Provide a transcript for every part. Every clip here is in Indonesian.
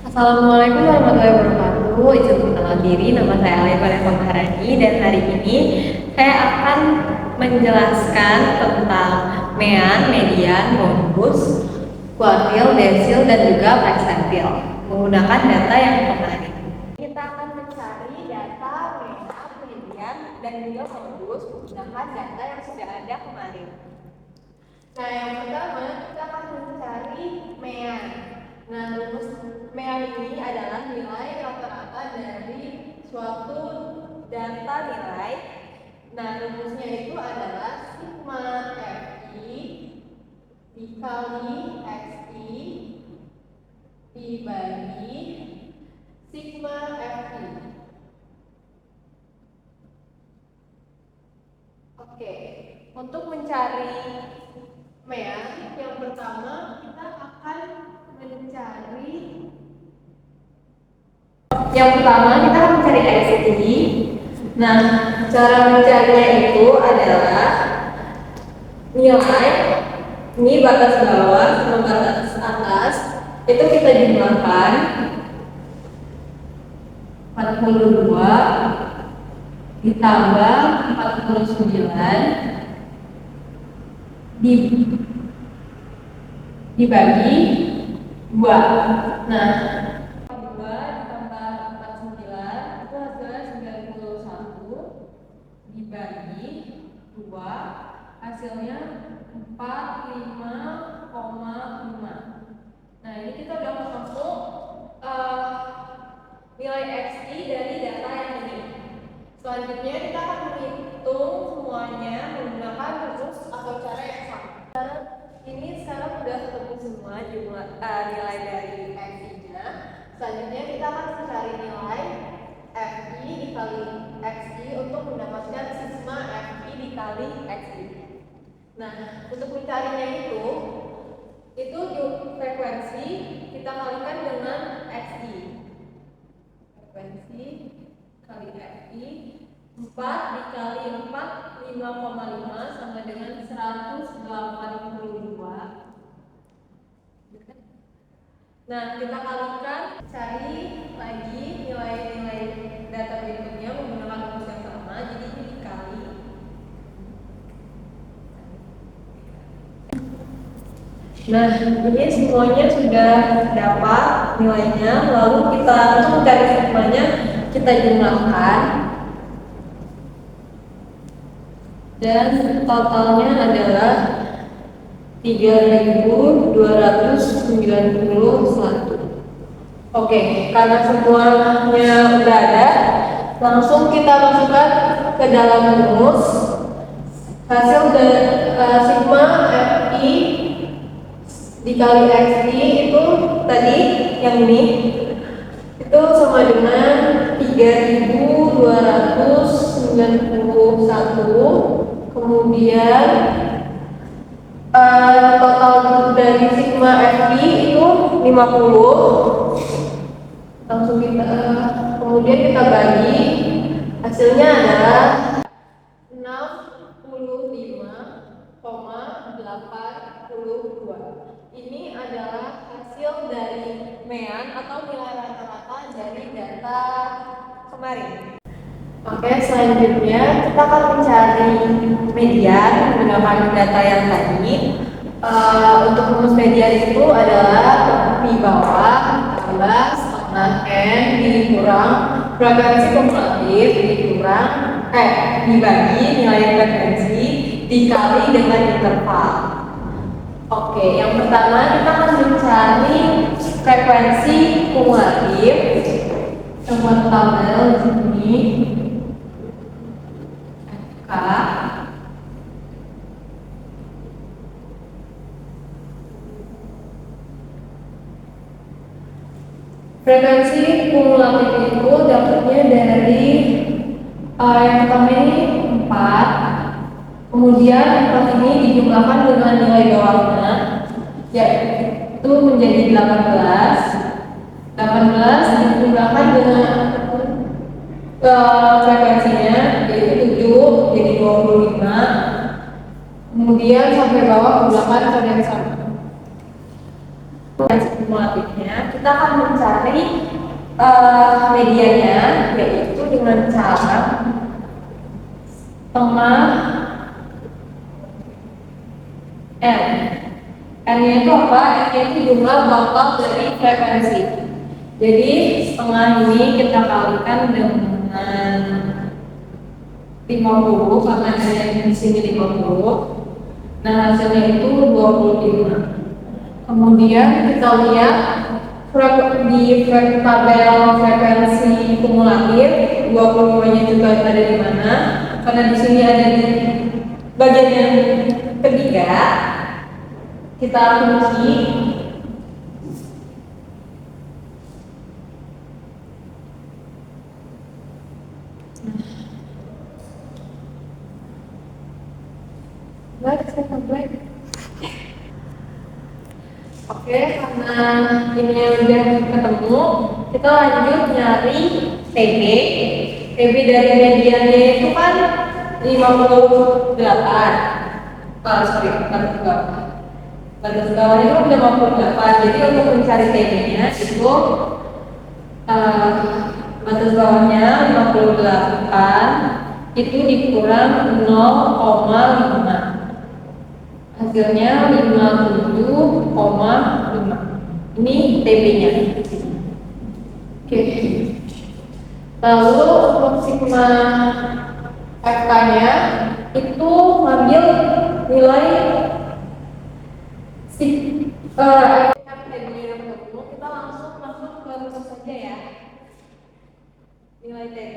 Assalamualaikum warahmatullahi wabarakatuh. Izin perkenalan diri, nama saya Alaifa Maharani dan hari ini saya akan menjelaskan tentang mean, median, modus, kuartil, desil, dan juga persentil menggunakan data yang kemarin. Kita akan mencari data mean, median, dan juga modus menggunakan data yang sudah ada kemarin. Nah, yang pertama kita akan mencari mean. Nah, rumus mean ini adalah nilai rata-rata dari suatu data nilai. Nah, rumusnya itu adalah sigma Fi dikali Xi dibagi sigma Fi. Oke, untuk mencari mean, yang pertama kita akan mencari Xi. Nah, cara mencarinya itu adalah nilai ini batas bawah sama batas atas itu kita jumlahkan 42 ditambah 49 dibagi 2. Nah, 2 ditambah 49 itu hasilnya 91 dibagi 2 hasilnya 45,5. Nah, ini kita udah masuk nilai Xi dari data yang ini. Selanjutnya kita akan menghitung semuanya menggunakan rumus atau cara yang sama. Ini sekarang sudah ketemu semua jumlah nilai dari Xi-nya. Selanjutnya kita akan mencari nilai Fi dikali Xi untuk mendapatkan sigma Fi dikali Xi. Nah, untuk mencarinya itu frekuensi kita kalikan dengan Xi. Frekuensi kali Fi 4 dikali 4 5,5 sama dengan 182. Nah, kita kalikan, cari lagi nilai-nilai data berikutnya menggunakan rumus yang sama. Jadi ini dikali. Nah, ini semuanya sudah dapat nilainya. Lalu kita untuk mencari sigmanya kita jumlahkan. Dan totalnya adalah 3.291. Oke, karena semuanya udah ada, langsung kita masukkan ke dalam rumus. Hasil dari sigma Fi dikali Xi itu tadi yang ini itu sama dengan 3.291. Kemudian total dari sigma Fi itu 50. Langsung kita kemudian kita bagi, hasilnya adalah 65,82. Ini adalah hasil dari mean atau nilai rata-rata dari data kemarin. Oke, selanjutnya kita akan mencari median menggunakan data yang tadi. Untuk rumus median itu adalah Pi bawah tambah setengah N dikurang frekuensi kumulatif dikurang dibagi nilai frekuensi dikali dengan interval. Oke, yang pertama kita akan mencari frekuensi kumulatif. Nomor tabel di sini K. Frekuensi kumulatif itu dapatnya dari yang pertama ini 4. Kemudian 4 ini dijumlahkan dengan nilai bawahnya, yaitu menjadi 18 dijumlahkan dengan frekuensinya yaitu 7 jadi 25. Kemudian sampai bawah ke belakang ada yang sama. Kumulatifnya kita akan mencari medianya, yaitu dengan cara setengah N. N-nya itu apa? N-nya itu jumlah total dari frekuensi. Jadi setengah ini kita kalikan dengan 50 karena ada yang di sini 50. Nah, hasilnya itu 25. Kemudian kita lihat di tabel frekuensi kumulatif 25-nya juga ada di mana? Karena di sini ada di bagian yang ketiga. Kita kunci. Oke, karena ini udah ketemu, kita lanjut nyari TB. TB dari mediannya itu kan 58. Sorry, batas bawahnya itu 58. Jadi untuk mencari TB-nya itu batas bawahnya 58 itu dikurang 0,5. Hasilnya 57,5. Ini TB-nya. Oke. Lalu untuk sigma FK-nya itu ngambil nilai TB-nya yang ketemu, kita langsung ke rumus saja ya. Nilai TB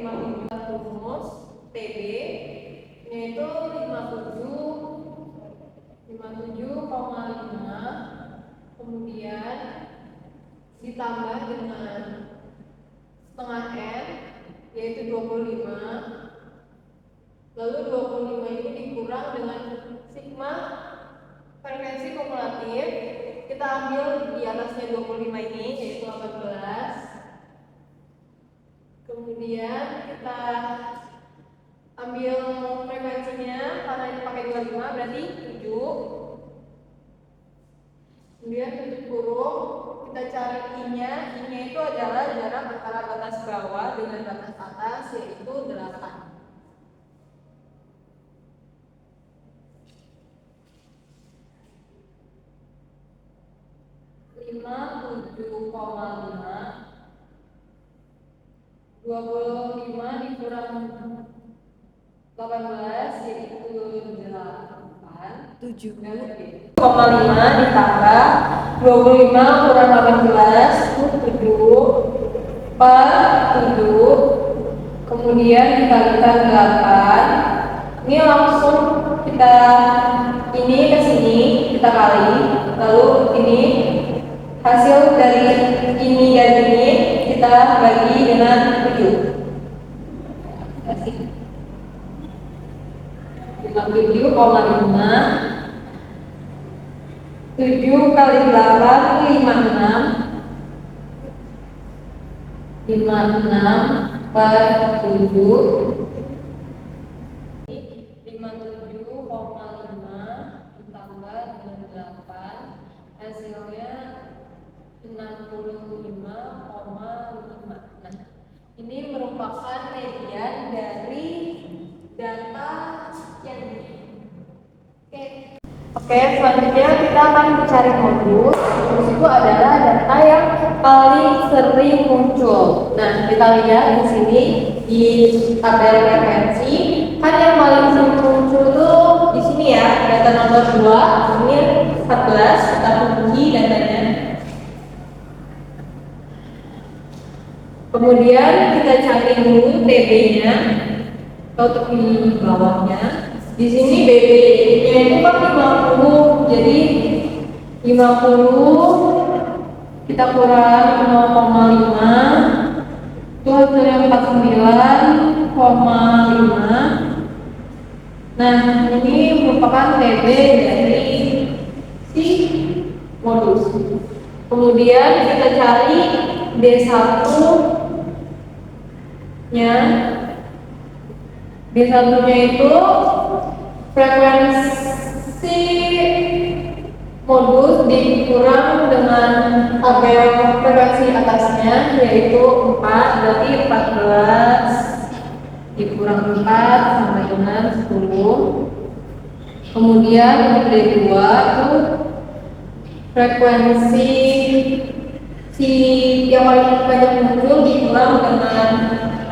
57 rumus TB yaitu 57,5, kemudian ditambah dengan setengah N yaitu 25, lalu 25 ini dikurang dengan sigma frekuensi kumulatif, kita ambil di atasnya 25 ini yaitu 18, kemudian kita ambil frekuensinya karena ini pakai 25 berarti 7. Kemudian tutup kurung, kita cari I-nya. I-nya itu adalah jarak antara batas bawah dengan batas atas yaitu 8. Tujuh koma lima 25 dikurang 18 yaitu 8. 7,5 ditambah 25 kurang 18 itu 7 per 7, kemudian dikalikan 8. Ini langsung kita ini ke sini kita kali, lalu ini hasil dari ini dan ini kita bagi dengan 7. 57,5 7 kali 8 56 per 7. 57,5 ditambah dengan 8 hasilnya 65,5. Nah, ini merupakan median dari data yang ini. Oke, selanjutnya kita akan mencari modus. Modus itu adalah data yang paling sering muncul. Nah, kita lihat di sini di tabel referensi, kan yang paling sering muncul tuh di sini ya, data nomor 2, ini 14, kita kunci datanya. Kemudian kita cari dulu TB-nya untuk di bawahnya. Di sini BB-nya itu kan 50, jadi 50 kita kurang 0,5 itu hasilnya 49,5. Nah, ini merupakan TB dari si modus. Kemudian kita cari D1 nya. D1 nya itu frekuensi modus dikurang dengan tabel frekuensi atasnya, yaitu 4, berarti 14 dikurang 4 sama dengan 10. Kemudian dari 2 itu frekuensi si yang paling banyak muncul dikurang dengan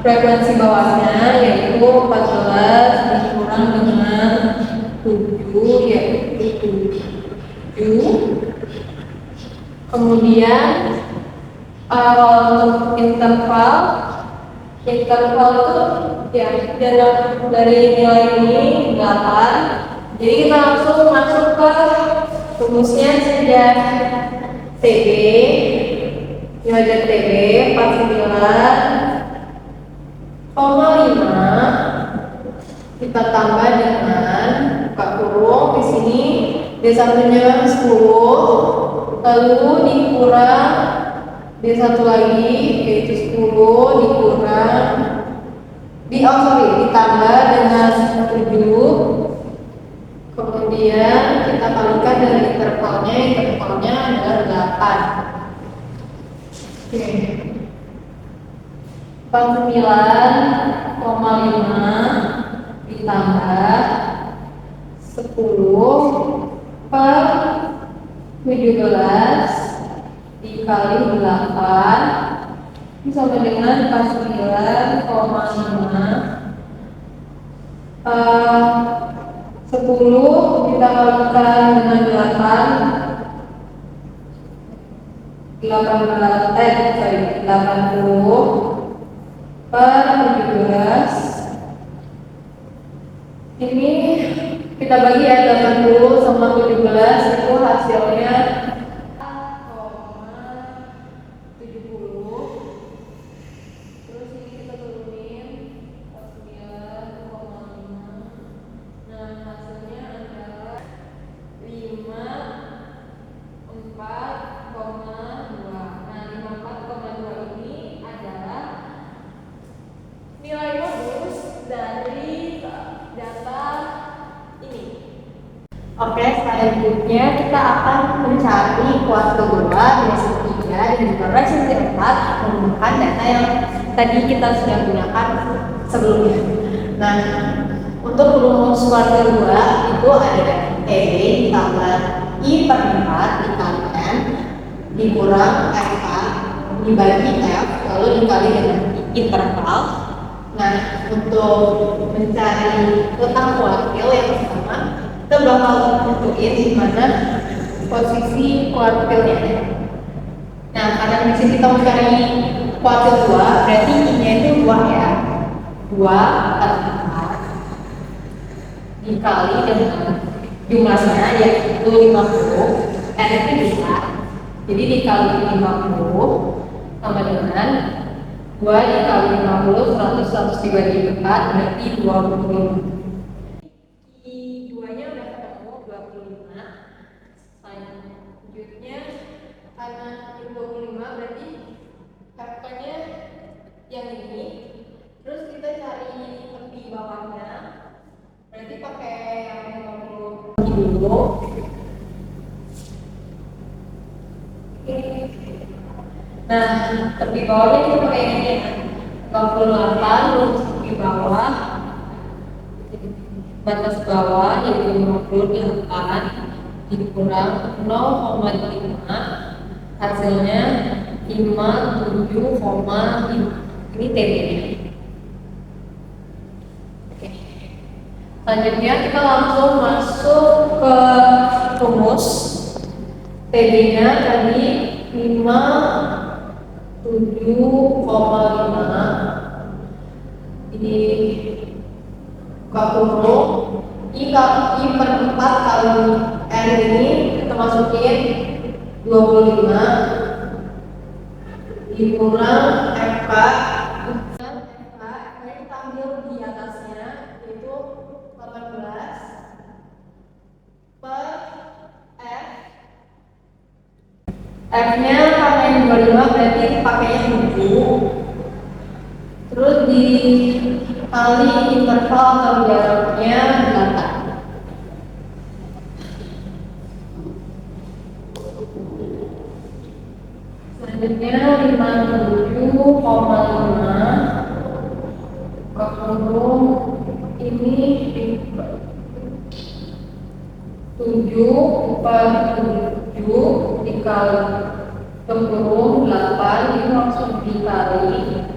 frekuensi bawahnya, yaitu 14 dikurang dengan 7, yaitu 7. Kemudian untuk interval itu ya dari nilai ini 8. Jadi kita langsung masuk ke rumusnya saja. TB nilai TB 49,5 kita tambah dengan buka kurung di sini D1-nya 10, lalu dikurang D1 lagi yaitu 10 dikurang ditambah dengan 7. Kemudian kita kalikan dari intervalnya adalah 8. Oke. 49,5 ditambah 10 per 17 dikali 8 sama dengan 49,5. 10 kita kalikan dengan 80 per 17. Ini kita bagi ya, 80 sama 17 itu hasilnya 70. Terus ini kita turunin 9,5. Nah, hasilnya adalah 54,2. Nah, 54,2 ini adalah nilai modus dari data ini. Oke, selanjutnya kita akan mencari kuartil 2, dimensi 3, dan juga dimensi 4 menggunakan data yang tadi kita sudah gunakan sebelumnya. Nah, untuk rumus kuartil 2 itu ada E ditambah I per 4 dikalikan dikurang FK dibagi F lalu dikali dengan interval. Nah, untuk mencari letak kuartil yang pertama kita bakal tentuin di mana posisi kuartilnya. Nah, karena di sini kita mencari kuartil 2, berarti I-nya itu 2 ya. 2 per 4 dikali dengan jumlahnya yaitu 50. N-nya bisa. Jadi dikali 50 sama dengan 2 dikali 50, 100 dibagi 4 berarti 25. I 2-nya udah ketemu 25. Selanjutnya karena ini 25 berarti F-nya yang ini. Terus kita cari tepi bawahnya. Berarti pakai yang 50 dulu. Nah, tepi bawahnya kita pakai ini ya. 58 lurus tepi bawah. Batas bawah yaitu 58 dikurang 0,5 hasilnya 57,5. Ini TB-nya. Oke. Selanjutnya kita langsung masuk ke rumus. TB-nya tadi 57,5 ini buka kurung I per 4 kali N ini kita masukin 25 dikurang FK. FK kita ambil di atasnya yaitu 18 per F. F-nya karena yang 25 berarti pakainya 7. Terus dikali interval atau jaraknya 8. 57,5 buka kurung ini 7 dikali kurung 8 ini langsung dikali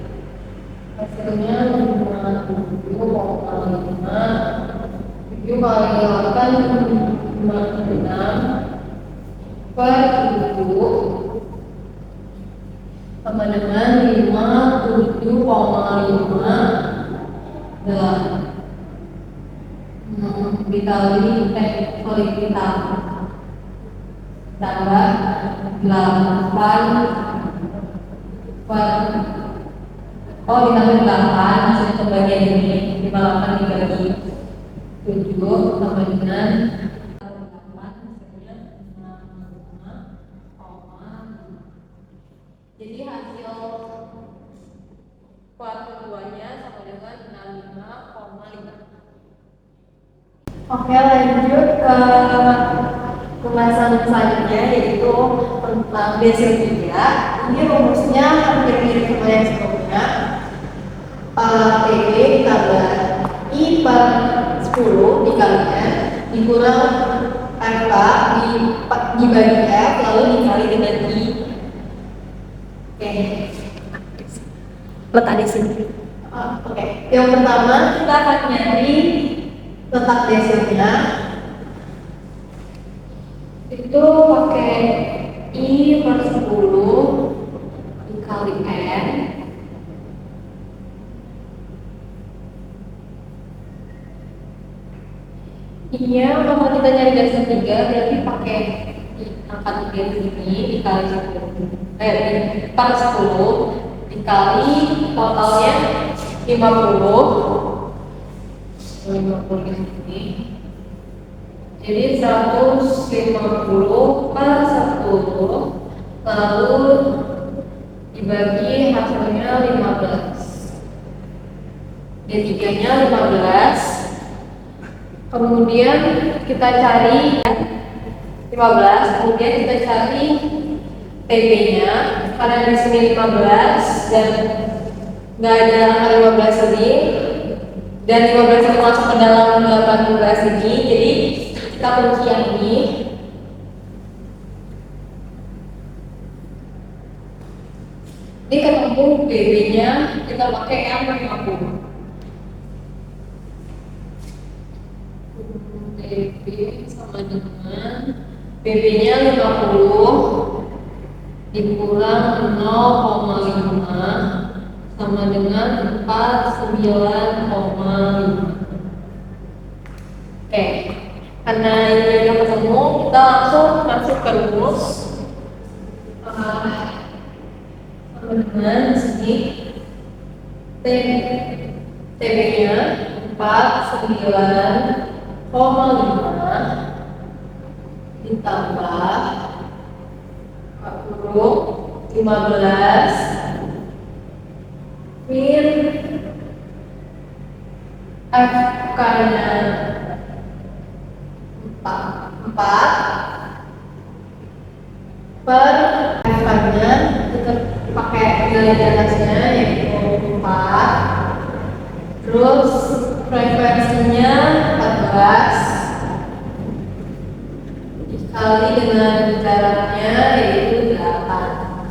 hasilnya 57,5 7 kali 8 56 per 7 sama dengan 57,5 dikali tambah 8 per ditambah 8 hasil pembagian ini 58 dibagi 7 sama dengan 8 hasilnya 65,5. Jadi hasil kuat keduanya sama dengan 65,5. Oke, lanjut ke pembahasan selanjutnya yaitu tentang desil 3. Ini rumusnya hampir mirip sama yang sebelumnya. PB ditambah I per 10 dikalinya dikurang FK dibagi F lalu dikali dengan I. Oke. Letak di sini. Oke. Yang pertama kita akan nyari letak desilnya. Itu pakai I per 10 dikali N. I-nya kalau kita nyari desil 3 berarti pakai angka 3 ini dikali 10 per 10 dikali totalnya 50 di sini. Jadi 150 per 10 lalu dibagi hasilnya 15. D3 nya 15. Kemudian kita cari 15, kemudian kita cari TB nya karena di sini 15 dan nggak ada angka 15 ini dan 15 ini masuk ke dalam 18 ini, jadi kita kunci yang ini. Ini ketemu BB nya kita pakai yang 50. BB sama dengan BB nya 50 dikurang 0,5 sama dengan 49,5. Oke, karena ini udah ketemu, kita langsung masuk ke rumus. Sama dengan sini TB nya 49,5 ditambah 15 min FK nya 4 per FK nya kita pakai nilai di atasnya yaitu 4, terus frekuensinya 14 dikali dengan jaraknya yaitu 8.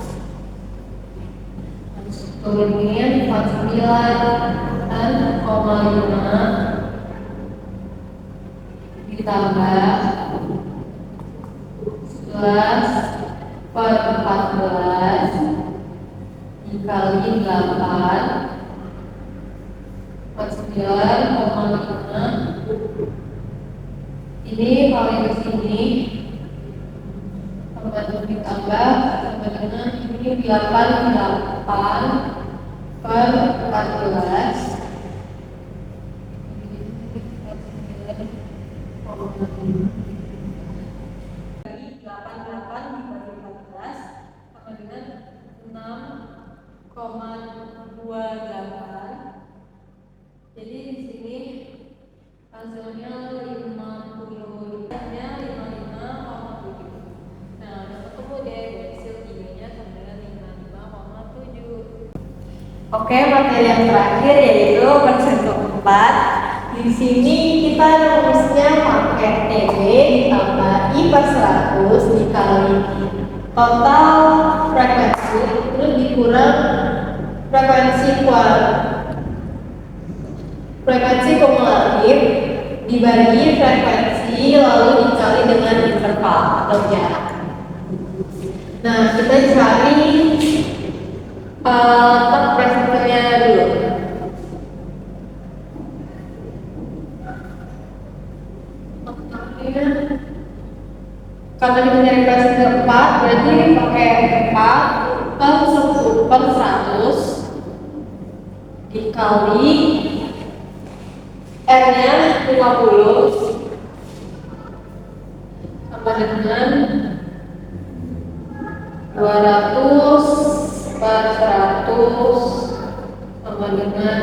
Turunin 49,5 ditambah 11 per 14 dikali 8 49,5. Ini kali ke sini sama ditambah sama dengan ini 88 per 14 dari 88 dibagi 14 sama dengan 6,28. Jadi di sini hasilnya 50, nya 55,7. Nah, udah ketemu deh desil 3 nya sama dengan 55,7. Oke, materi yang terakhir yaitu persen keempat. Di sini kita rumusnya pakai TB ditambah I per 100 dikali total frekuensi terus dikurang frekuensi kumulatif dibagi frekuensi lalu dikali dengan interval atau jarak. Nah, kita cari letak presenternya dulu. Kalau kita nyari presenter 4 berarti pakai 4 per 100 dikali R nya 50 sama dengan 200 per 100 sama dengan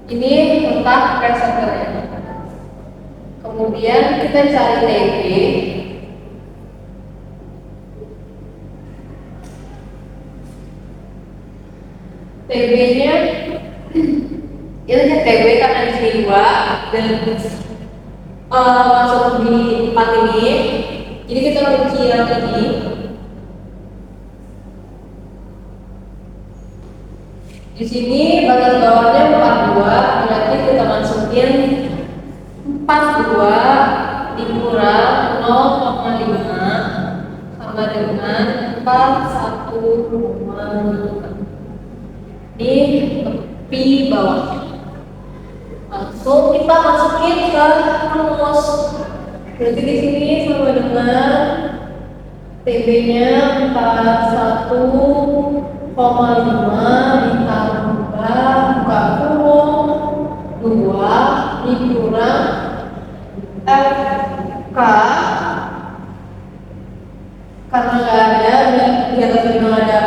ini letak presenternya. Kemudian kita cari TB. TB-nya itu TB karena di sini 2 dan masuk di tempat ini. Jadi kita kunci yang ini. Di sini batas bawahnya 42, berarti kita masukin 42 dikurang 0,5 sama dengan 41,5. Ini tepi bawah. Langsung kita masukin ke rumus. Berarti di sini sama dengan TB-nya 41,5 ditambah buka kurung 2 dikurang FK karena nggak ada di atas ini nggak ada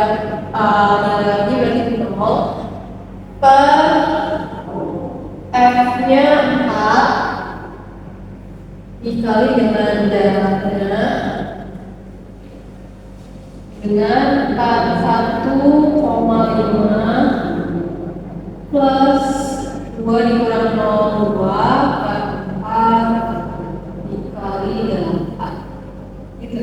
nilai lagi berarti 0 per F nya 4 dikali dengan jaraknya dengan 41,5 plus 2 dikurang 0,2 per 4 dikali dengan 4 gitu.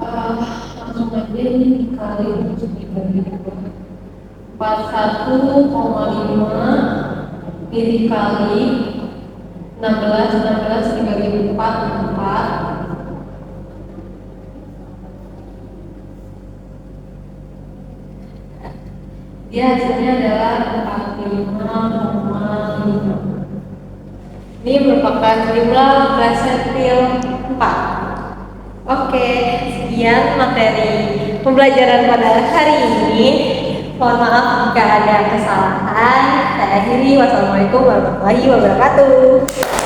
Langsung aja ini dikali 7 dibagi 2 41,5 ini dikali 16 dibagi 4 dia hasilnya adalah 45,5. Ini merupakan jumlah presentil 4. Oke, sekian materi pembelajaran pada hari ini. Mohon maaf jika ada kesalahan. Saya akhiri. Wassalamualaikum warahmatullahi wabarakatuh.